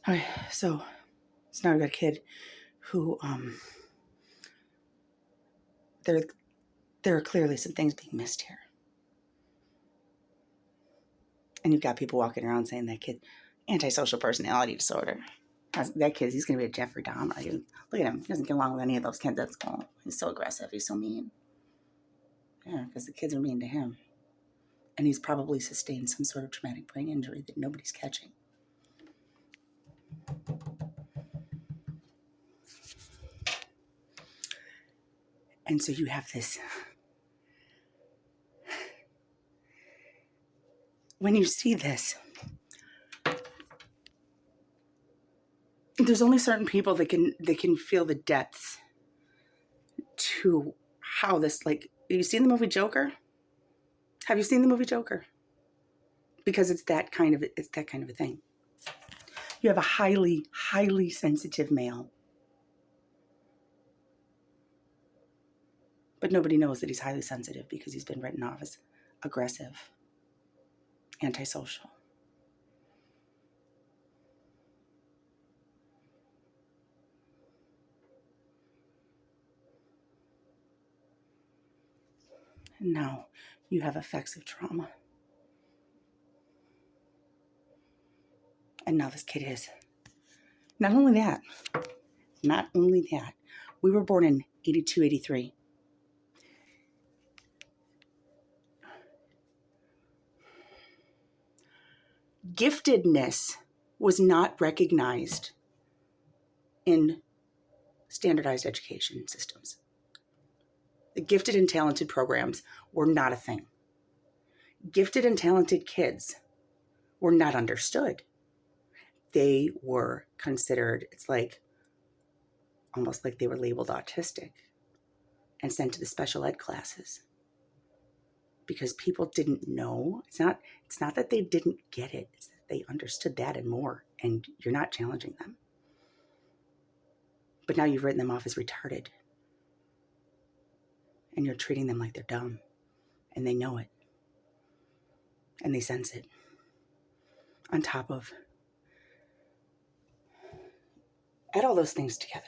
Okay, so now I've got a kid who, there are clearly some things being missed here. And you've got people walking around saying that kid, antisocial personality disorder. That kid, he's going to be a Jeffrey Dahmer. Look at him. He doesn't get along with any of those kids at school. He's so aggressive. He's so mean. Yeah, because the kids are mean to him. And he's probably sustained some sort of traumatic brain injury that nobody's catching. And so you have this. When you see this, there's only certain people that can feel the depths to how this, like, have you seen the movie Joker? Have you seen the movie Joker? Because it's that kind of a thing. You have a highly, highly sensitive male. But nobody knows that he's highly sensitive because he's been written off as aggressive, antisocial. And now you have effects of trauma. And now this kid is. Not only that, we were born in 82, 83. Giftedness was not recognized in standardized education systems. The gifted and talented programs were not a thing. Gifted and talented kids were not understood. They were considered, it's like almost like they were labeled autistic and sent to the special ed classes because people didn't know. It's not that they didn't get it. It's that they understood that and more, and you're not challenging them. But now you've written them off as retarded, and you're treating them like they're dumb, and they know it, and they sense it. On top of, add all those things together.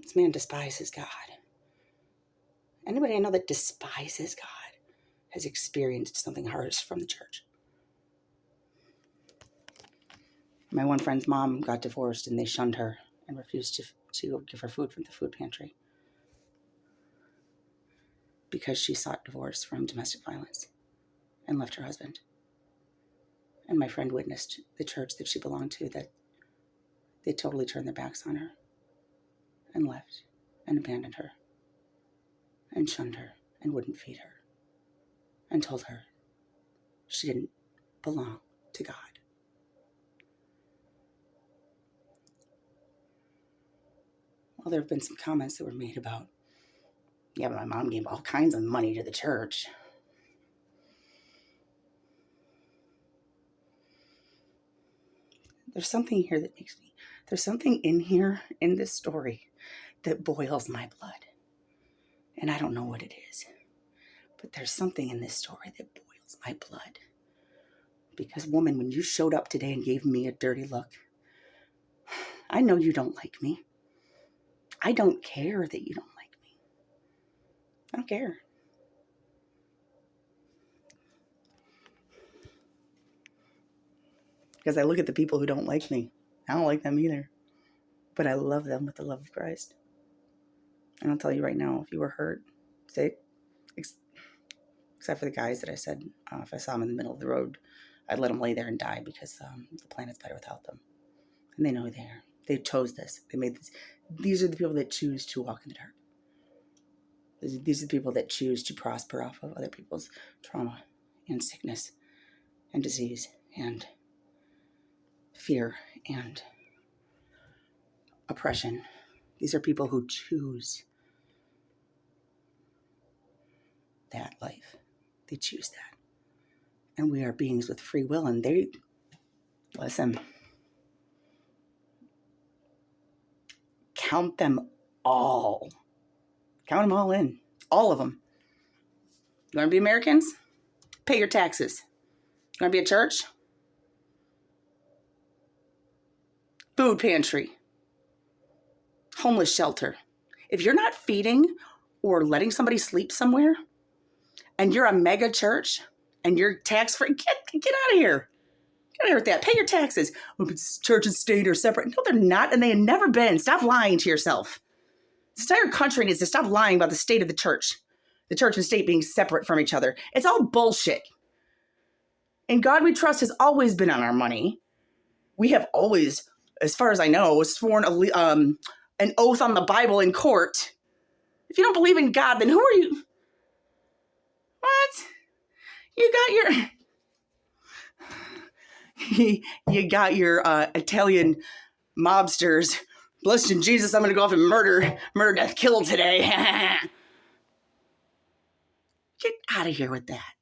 This man despises God. Anybody I know that despises God has experienced something harsh from the church. My one friend's mom got divorced and they shunned her and refused to give her food from the food pantry because she sought divorce from domestic violence and left her husband. And my friend witnessed the church that she belonged to, that they totally turned their backs on her and left and abandoned her and shunned her and wouldn't feed her and told her she didn't belong to God. Well, there have been some comments that were made about, yeah, but my mom gave all kinds of money to the church. There's something here that there's something in here, in this story, that boils my blood. And I don't know what it is. But there's something in this story that boils my blood. Because, woman, when you showed up today and gave me a dirty look, I know you don't like me. I don't care that you don't like me. I don't care. Because I look at the people who don't like me. I don't like them either. But I love them with the love of Christ. And I'll tell you right now, if you were hurt, sick, except for the guys that I said, if I saw them in the middle of the road, I'd let them lay there and die because the planet's better without them. And they know who they are. They chose this. They made this. These are the people that choose to walk in the dark. These are the people that choose to prosper off of other people's trauma and sickness and disease and fear and oppression. These are people who choose that life. They choose that. And we are beings with free will, and they, listen, count them all. Count them all in. All of them. You want to be Americans? pay your taxes. You want to be a church? Food pantry. Homeless shelter. If you're not feeding or letting somebody sleep somewhere, and you're a mega church, and you're tax-free, get out of here. Get out of here with that. Pay your taxes. Church and state are separate. No, they're not, and they have never been. Stop lying to yourself. This entire country needs to stop lying about the state of the church and state being separate from each other. It's all bullshit. And God We Trust has always been on our money. We have always, as far as I know, sworn an oath on the Bible in court. If you don't believe in God, then who are you? What? You got your Italian mobsters. Blessed in Jesus, I'm going to go off and murder, death, kill today. Get out of here with that.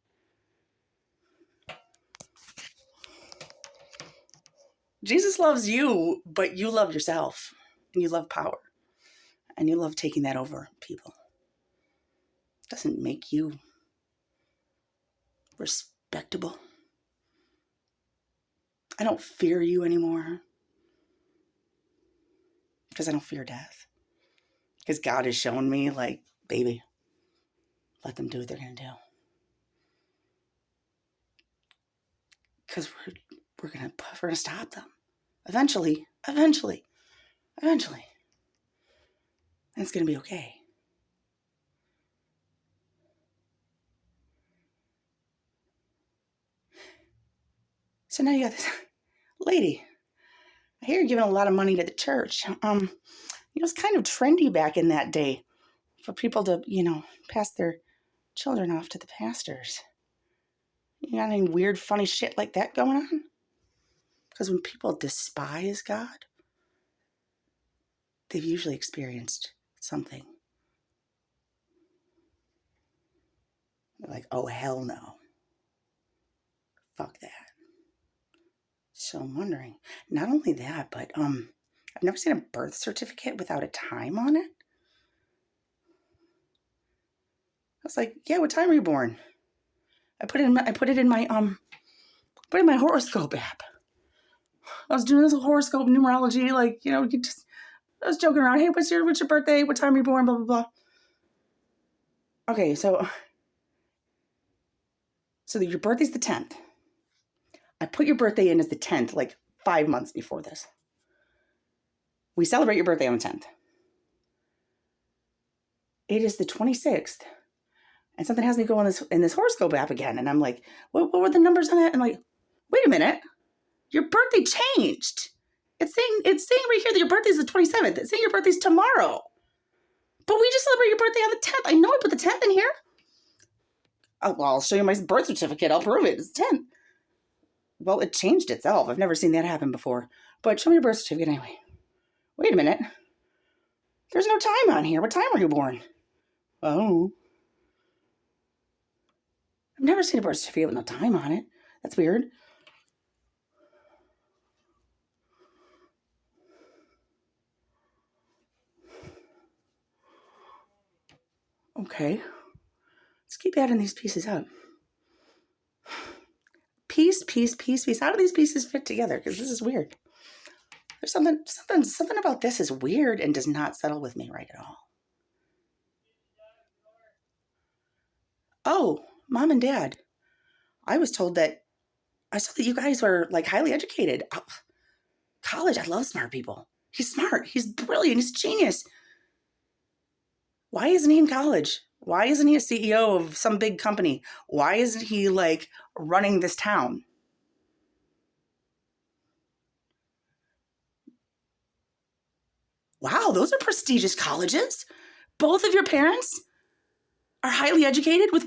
Jesus loves you, but you love yourself, and you love power, and you love taking that over people. It doesn't make you respectable. I don't fear you anymore because I don't fear death. Because God has shown me, like, baby, let them do what they're going to do. Because we're going to stop them. Eventually. And it's going to be okay. So now you got this lady. I hear you're giving a lot of money to the church. It was kind of trendy back in that day for people to, pass their children off to the pastors. You got any weird, funny shit like that going on? Because when people despise God, they've usually experienced something. They're like, oh, hell no. Fuck that. So I'm wondering, not only that, but I've never seen a birth certificate without a time on it. I was like, yeah, what time were you born? I put it in my horoscope app. I was doing this horoscope numerology, I was joking around. Hey, what's your birthday? What time were you born? Blah, blah, blah. Okay, so your birthday's the 10th. I put your birthday in as the 10th, like 5 months before this. We celebrate your birthday on the 10th. It is the 26th. And something has me go in this horoscope app again. And I'm like, what were the numbers on that? And I'm like, wait a minute. Your birthday changed. It's saying right here that your birthday's the 27th. It's saying your birthday's tomorrow. But we just celebrate your birthday on the 10th. I know I put the 10th in here. Oh, well, I'll show you my birth certificate. I'll prove it. It's 10th. Well, it changed itself. I've never seen that happen before. But show me your birth certificate anyway. Wait a minute. There's no time on here. What time were you born? Oh. I've never seen a birth certificate with no time on it. That's weird. Okay. Let's keep adding these pieces up. Piece. How do these pieces fit together? Because this is weird. There's something about this is weird and does not settle with me right at all. Oh, Mom and Dad. I saw that you guys were like highly educated. Oh, college, I love smart people. He's smart. He's brilliant. He's a genius. Why isn't he in college? Why isn't he a CEO of some big company? Why isn't he like running this town? Wow, those are prestigious colleges. Both of your parents are highly educated with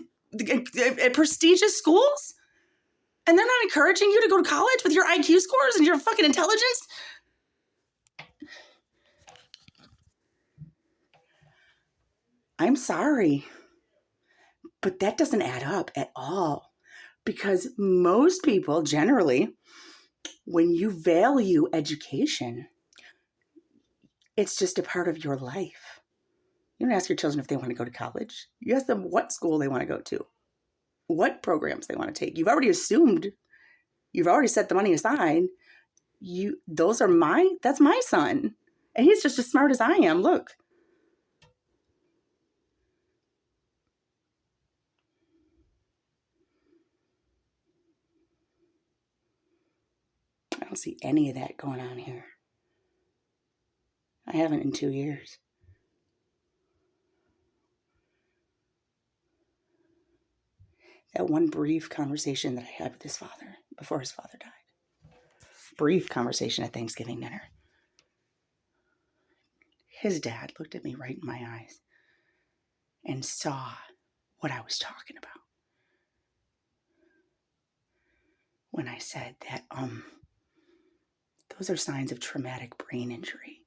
prestigious schools? And they're not encouraging you to go to college with your IQ scores and your fucking intelligence? I'm sorry, but that doesn't add up at all. Because most people, generally, when you value education, it's just a part of your life. You don't ask your children if they want to go to college. You ask them what school they want to go to. what programs they want to take. You've already assumed, you've already set the money aside. That's my son. And he's just as smart as I am. Look. I don't see any of that going on here. I haven't in 2 years. That one brief conversation that I had with his father before his father died. Brief conversation at Thanksgiving dinner. His dad looked at me right in my eyes and saw what I was talking about when I said that those are signs of traumatic brain injury.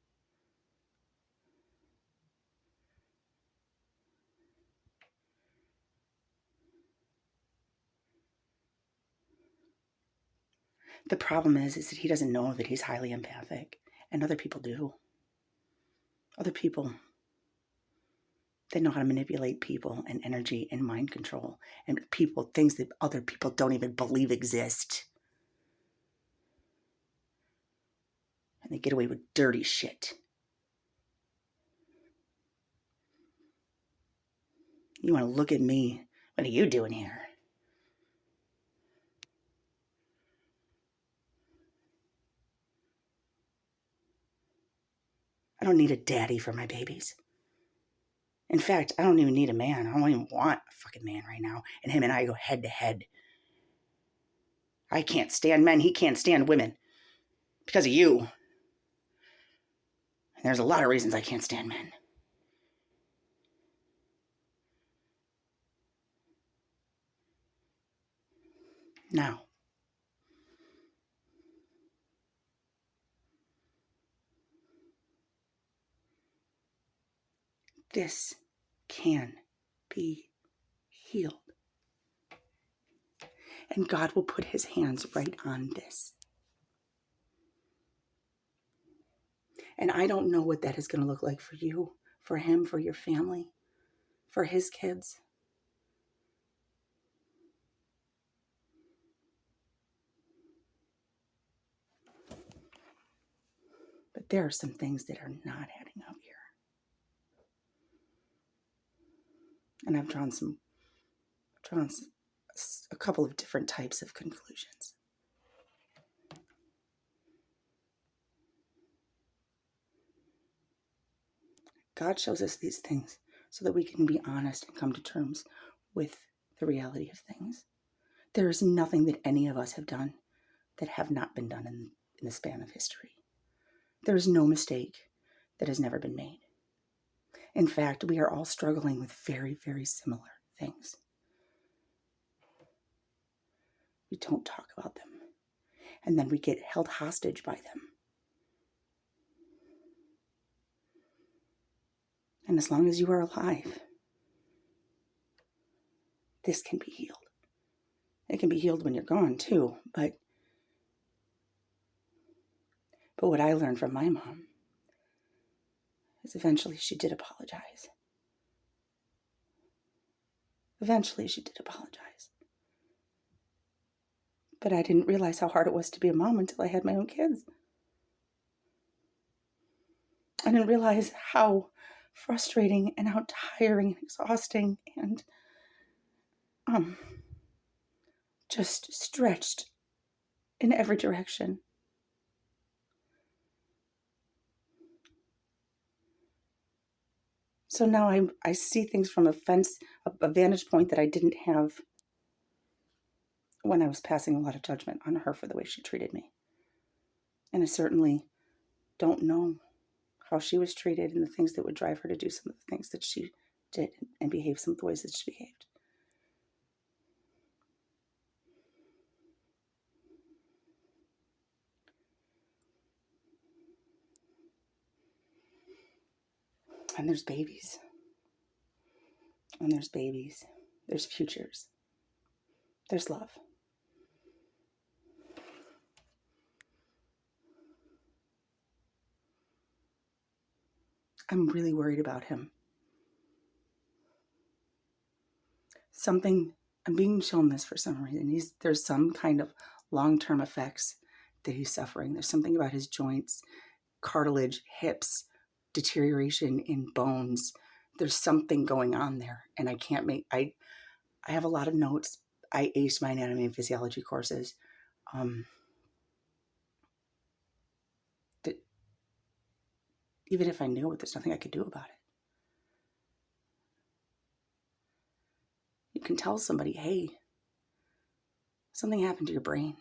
The problem is that he doesn't know that he's highly empathic, and other people do. Other people, they know how to manipulate people and energy and mind control and things that other people don't even believe exist. And they get away with dirty shit. You want to look at me? What are you doing here? I don't need a daddy for my babies. In fact, I don't even need a man. I don't even want a fucking man right now. And him and I go head to head. I can't stand men. He can't stand women. Because of you. And there's a lot of reasons I can't stand men. Now, this can be healed. And God will put his hands right on this. And I don't know what that is going to look like for you, for him, for your family, for his kids. But there are some things that are not adding up here. And I've drawn a couple of different types of conclusions. God shows us these things so that we can be honest and come to terms with the reality of things. There is nothing that any of us have done that have not been done in the span of history. There is no mistake that has never been made. In fact, we are all struggling with very, very similar things. We don't talk about them. And then we get held hostage by them. And as long as you are alive, this can be healed. It can be healed when you're gone too, but what I learned from my mom is eventually she did apologize. Eventually she did apologize. But I didn't realize how hard it was to be a mom until I had my own kids. I didn't realize how frustrating and how tiring and exhausting and just stretched in every direction. So now I see things from a vantage point that I didn't have when I was passing a lot of judgment on her for the way she treated me. And I certainly don't know how she was treated and the things that would drive her to do some of the things that she did and behave some of the ways that she behaved. And there's babies. And there's babies. There's futures. There's love. I'm really worried about him. Something I'm being shown this for some reason. There's some kind of long-term effects that he's suffering. There's something about his joints, cartilage, hips, deterioration in bones. There's something going on there, and I have a lot of notes. I aced my anatomy and physiology courses. That even if I knew it, there's nothing I could do about it. You can tell somebody, hey, something happened to your brain.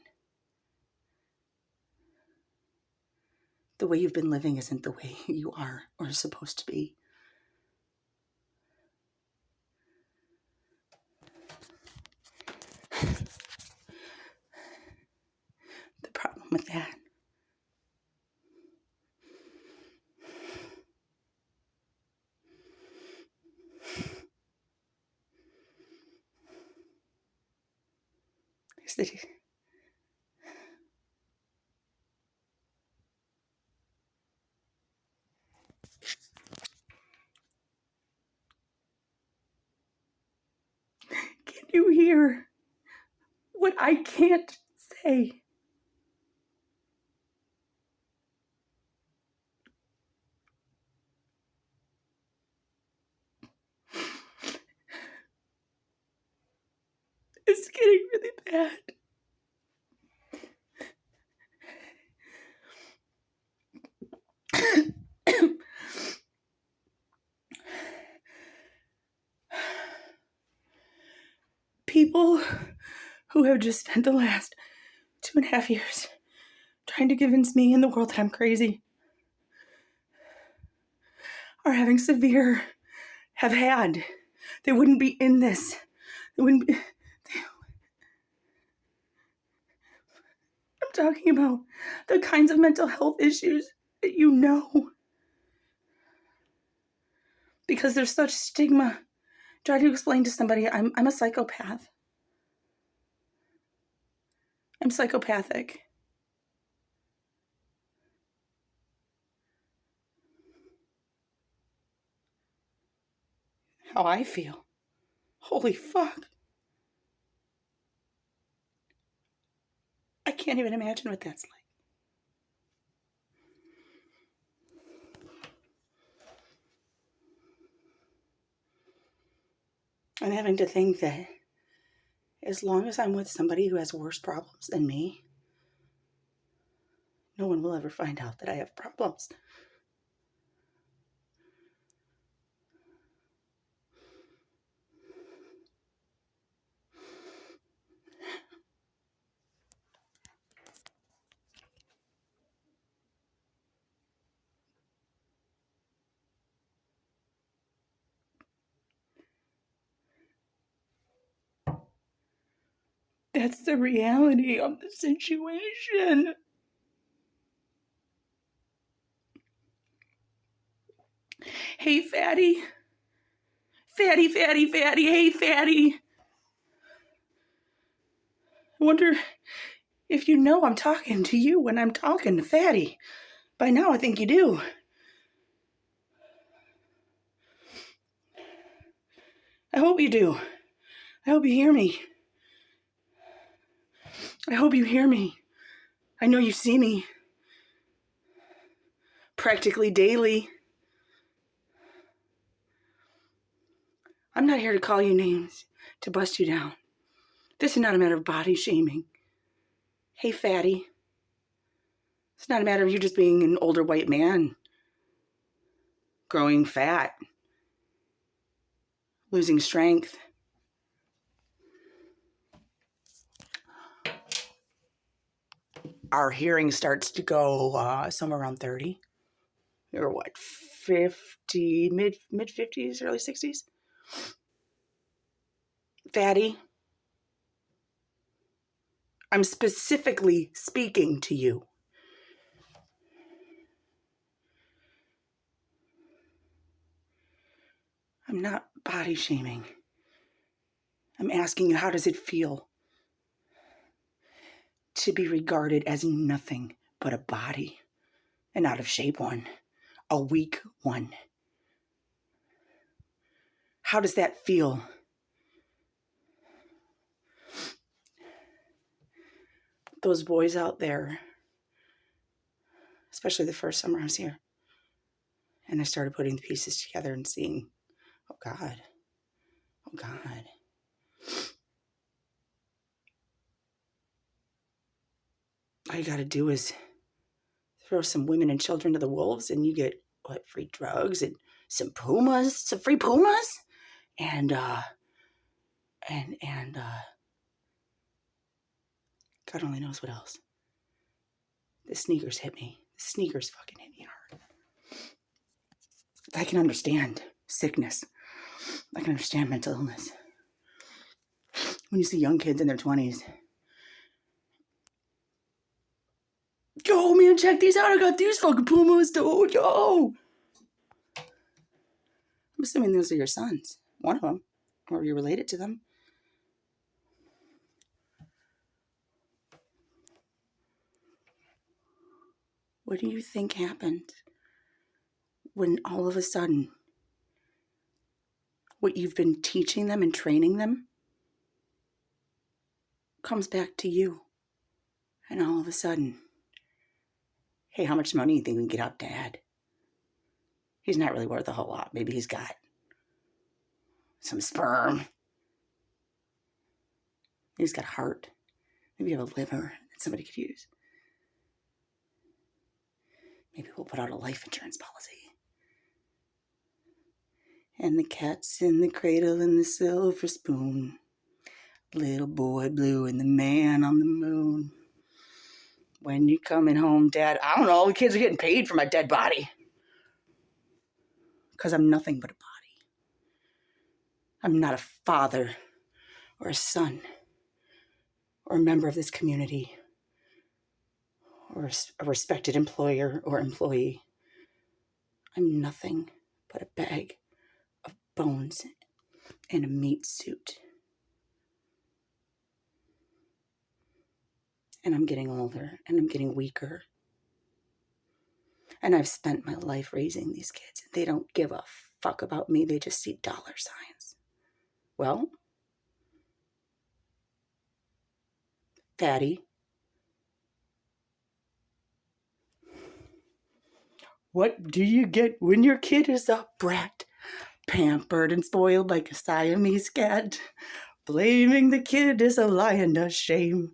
The way you've been living isn't the way you are or are supposed to be. The problem with that is that can you hear what I can't say? It's getting really bad. People who have just spent the last 2.5 years trying to convince me and the world that I'm crazy are having they wouldn't be in this. They wouldn't be. I'm talking about the kinds of mental health issues that you know. Because there's such stigma. Try to explain to somebody, I'm a psychopath. I'm psychopathic. How I feel. Holy fuck. I can't even imagine what that's like. And having to think that as long as I'm with somebody who has worse problems than me, no one will ever find out that I have problems. That's the reality of the situation. Hey, fatty. Fatty, fatty, fatty. Hey, fatty. I wonder if you know I'm talking to you when I'm talking to Fatty. By now, I think you do. I hope you do. I hope you hear me. I hope you hear me. I know you see me. Practically daily. I'm not here to call you names, to bust you down. This is not a matter of body shaming. Hey, fatty. It's not a matter of you just being an older white man, growing fat, losing strength. Our hearing starts to go somewhere around 30. Or what, 50, mid-50s, early 60s? Fatty, I'm specifically speaking to you. I'm not body shaming. I'm asking you, how does it feel to be regarded as nothing but a body, an out of shape one, a weak one? How does that feel? those boys out there, especially the first summer I was here, and I started putting the pieces together and seeing, oh God, all you got to do is throw some women and children to the wolves, and you get what, free drugs and some free pumas, and God only knows what else. The sneakers hit me. The sneakers fucking hit me hard. I can understand sickness. I can understand mental illness. When you see young kids in their 20s, yo, man, check these out. I got these fucking pumas, dude. Yo. I'm assuming those are your sons. One of them. Or you're related to them. What do you think happened when all of a sudden what you've been teaching them and training them comes back to you? And all of a sudden, hey, how much money do you think we can get out Dad? He's not really worth a whole lot. Maybe he's got some sperm. He's got a heart. Maybe you have a liver that somebody could use. Maybe we'll put out a life insurance policy. And the cat's in the cradle and the silver spoon. Little boy blue and the man on the moon. When you coming home, Dad? I don't know. The kids are getting paid for my dead body. Because I'm nothing but a body. I'm not a father or a son or a member of this community or a respected employer or employee. I'm nothing but a bag of bones and a meat suit. And I'm getting older and I'm getting weaker. And I've spent my life raising these kids. They don't give a fuck about me. They just see dollar signs. Well, Fatty, what do you get when your kid is a brat, pampered and spoiled like a Siamese cat? Blaming the kid is a lie and a shame.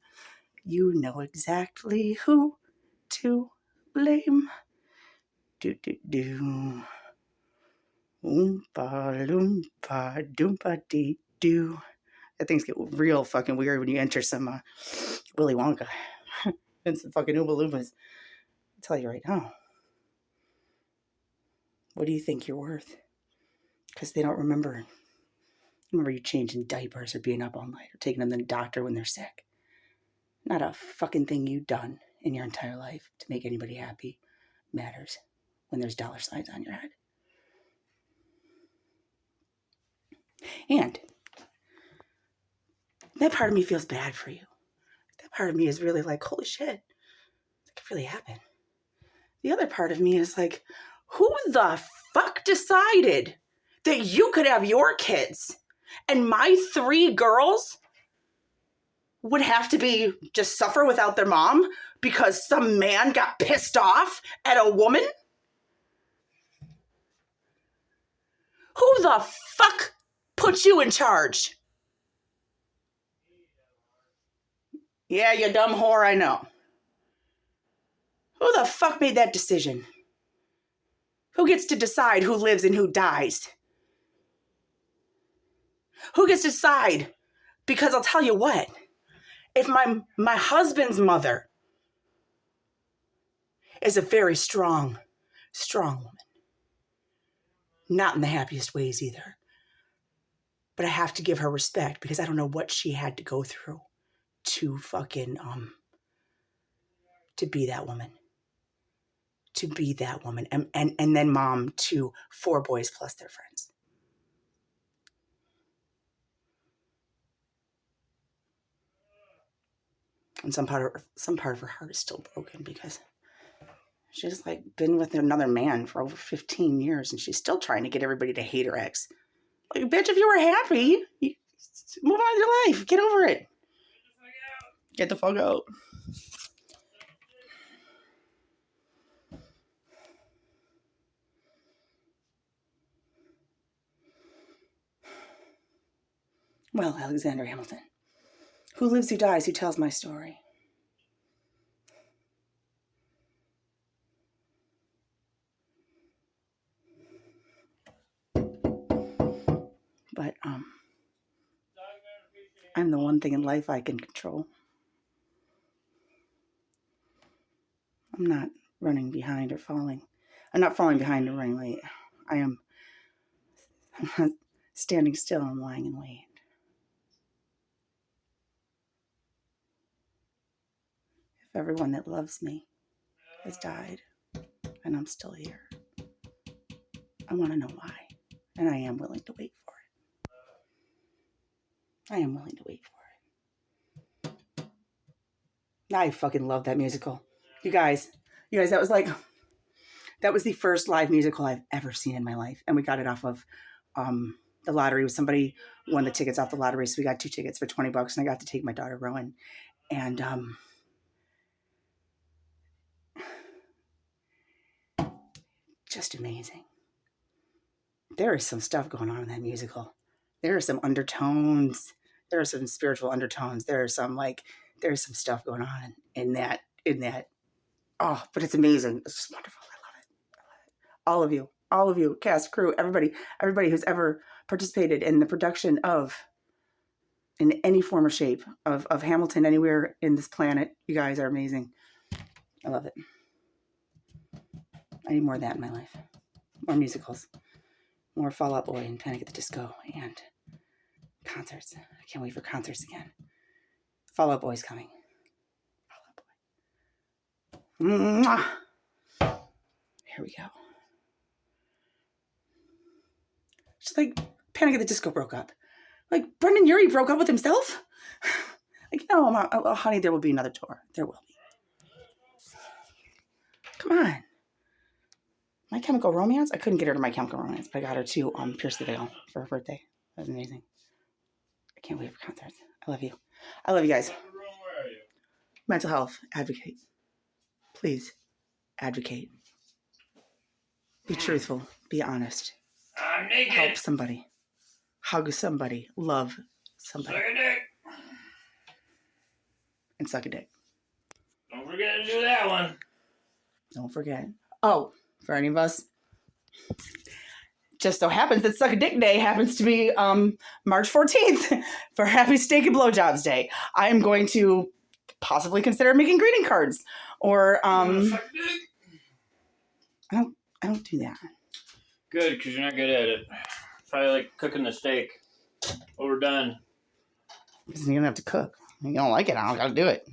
You know exactly who to blame. Do. Oompa loompa doompa dee doo. That things get real fucking weird when you enter some Willy Wonka and some fucking Oompa Loompas. I'll tell you right now. What do you think you're worth? Because they don't remember you changing diapers or being up all night or taking them to the doctor when they're sick. Not a fucking thing you've done in your entire life to make anybody happy matters when there's dollar signs on your head. And that part of me feels bad for you. That part of me is really like, holy shit, that could really happen. The other part of me is like, who the fuck decided that you could have your kids and my 3 girls would have to be just suffer without their mom because some man got pissed off at a woman? Who the fuck put you in charge? Yeah, you dumb whore, I know. Who the fuck made that decision? Who gets to decide who lives and who dies? Who gets to decide? Because I'll tell you what, if my husband's mother is a very strong woman, not in the happiest ways either, but I have to give her respect because I don't know what she had to go through to fucking, to be that woman. And then mom to 4 boys plus their friends. And some part of her heart is still broken because she's like been with another man for over 15 years and she's still trying to get everybody to hate her ex. Like, bitch, if you were happy, move on with your life. Get over it. Get the fuck out. Well, Alexander Hamilton. Who lives, who dies, who tells my story? But I'm the one thing in life I can control. I'm not running behind or falling. I'm not falling behind and running late. I'm not standing still and lying in wait. If everyone that loves me has died and I'm still here, I want to know why. And I am willing to wait for it. I am willing to wait for it. I fucking love that musical. You guys, that was the first live musical I've ever seen in my life. And we got it off of the lottery. Somebody won the tickets off the lottery. So we got 2 tickets for $20 and I got to take my daughter Rowan. And just amazing. There is some stuff going on in that musical. There are some undertones. There are some spiritual undertones. There's some stuff going on in that. Oh, but it's amazing. It's just wonderful. I love it. All of you, cast, crew, everybody who's ever participated in the production in any form or shape of Hamilton anywhere in this planet. You guys are amazing. I love it. I need more of that in my life. More musicals. More Fall Out Boy and Panic at the Disco and concerts. I can't wait for concerts again. Fall Out Boy's coming. Fall Out Boy. Mwah! Here we go. Just like Panic at the Disco broke up. Like Brendan Urie broke up with himself. Like, no, oh, honey, there will be another tour. There will be. Come on. My Chemical Romance? I couldn't get her to My Chemical Romance, but I got her to Pierce the Veil for her birthday. That was amazing. I can't wait for concerts. I love you. I love you guys. Mental health. Advocate. Please. Advocate. Be truthful. Be honest. I'm naked. Help somebody. Hug somebody. Love somebody. Suck a dick. And suck a dick. Don't forget to do that one. Don't forget. Oh, for any of us, just so happens that Suck a Dick Day happens to be March 14th for Happy Steak and Blowjobs Day. I am going to possibly consider making greeting cards. Or Suck a dick? I don't do that. Good, because you're not good at it. Probably like cooking the steak. Overdone. Because you're gonna have to cook. You don't like it, I don't gotta do it.